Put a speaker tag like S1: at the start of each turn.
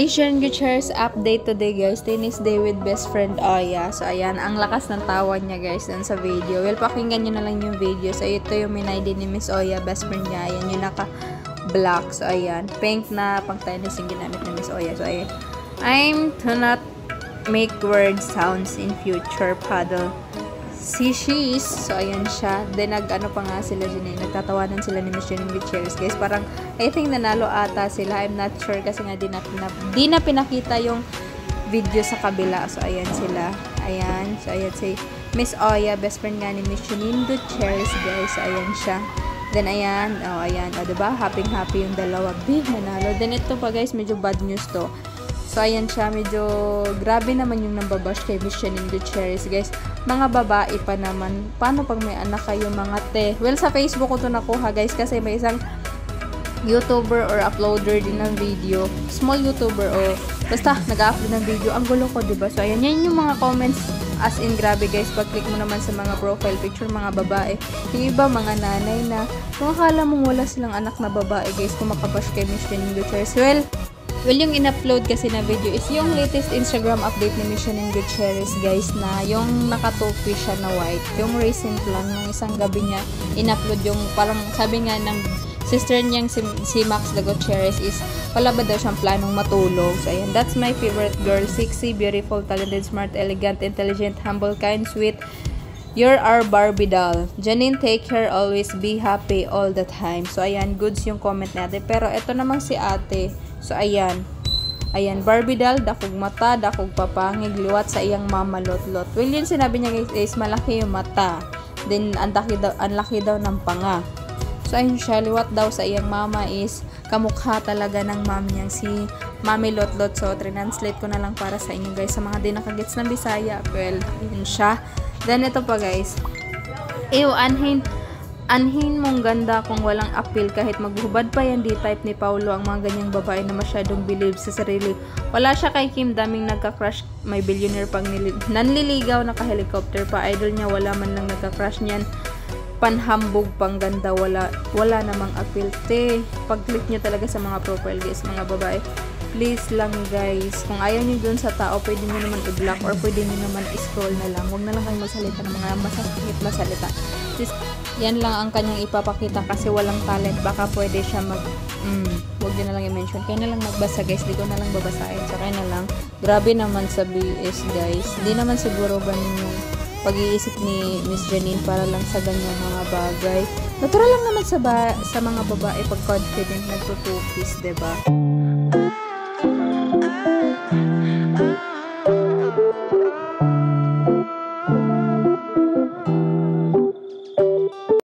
S1: Mission Gutierrez update today guys. Tennis day with best friend Oya. So ayan, ang lakas ng tawa niya guys dun sa video. Well, pakinggan nyo na lang yung video. So ito yung minay din ni Miss Oya, best friend niya. Ayan yung naka-black. So ayan, pink na pang tennis yung ginamit ni Miss Oya. So ayan, I'm to not make word sounds in future paddle. She's. So, ayan siya. Then, nag-ano pa nga sila dyan eh. Nagtatawanan sila ni Miss Janine Gutierrez. Guys, parang, I think nanalo ata sila. I'm not sure kasi nga di na pinakita yung video sa kabila. So, ayan sila. Ayan. So, ayan si Miss Oya. Best friend nga ni Miss Janine Gutierrez, guys. So, ayan siya. Then, ayan. Oh, ayan. O, diba? Happy yung dalawa. Big nanalo. Then, ito pa, guys. Medyo bad news to. So, ayan siya. Medyo grabe naman yung nambabash kay Miss Janine Gutierrez, guys. Mga babae pa naman. Paano pag may anak kayo, mga te? Well, sa Facebook ko to nakuha, guys. Kasi may isang YouTuber or uploader din ng video. Small YouTuber o basta nag-upload ng video. Ang gulo ko, diba? So, ayan. Yan yung mga comments. As in, grabe, guys. Pag-click mo naman sa mga profile picture, mga babae. Yung iba, mga nanay na kung akala mong wala silang anak na babae, guys, kung makabash kay Miss Janine Gutierrez. Well, yung in-upload kasi na video is yung latest Instagram update ni Miss Janine Gutierrez, guys, na yung naka-topi siya na white. Yung recent lang, yung isang gabi niya, in-upload yung parang sabi nga ng sister niyang si Max de Gutierrez is wala ba daw siyang planong matulog. So, ayan, that's my favorite girl. Sexy, beautiful, talented, smart, elegant, intelligent, humble, kind, sweet. You're our Barbie doll. Janine, take care, always be happy all the time. So, ayan, goods yung comment natin. Pero, ito namang si ate. So, ayan. Ayan, Barbie doll, dakog mata, dakog papangig, liwat sa iyang mama, lot-lot. Well, yun sinabi niya guys is malaki yung mata. Then, ang laki daw ng panga. So, ayun siya, liwat daw sa iyang mama is kamukha talaga ng mom niyang si Mami Lot-lot. So, translate ko na lang para sa inyo guys. Sa mga di nakagets ng Bisaya. Well, yun siya. Then, ito pa guys. Ew, anhin mong ganda kung walang appeal kahit maghubad pa yan, D-type ni Paulo ang mga ganyang babae na masyadong believe sa sarili. Wala siya kay Kim, daming nagka-crush, may billionaire pang nanliligaw, naka-helicopter pa, idol niya, wala man lang nagka-crush niyan, panhambog, pang ganda, wala namang appeal. Pag-click niyo talaga sa mga profile guys, mga babae, please lang guys, kung ayaw niyo dun sa tao, pwede niyo naman i-block or pwede niyo naman i-scroll na lang. Huwag na lang kayo magsalita ng mga masakit na salita. Just, yan lang ang kanyang ipapakita kasi walang talent. Baka pwede siya huwag niyo na lang i-mention. Kaya na lang magbasa guys, di ko na lang babasahin. So, kaya na lang. Grabe naman sa BS guys. Hindi naman siguro ganun yung pag-iisip ni Miss Janine para lang sa ganyang mga bagay. Natural lang naman sa mga babae pag confident nagtutupis, diba?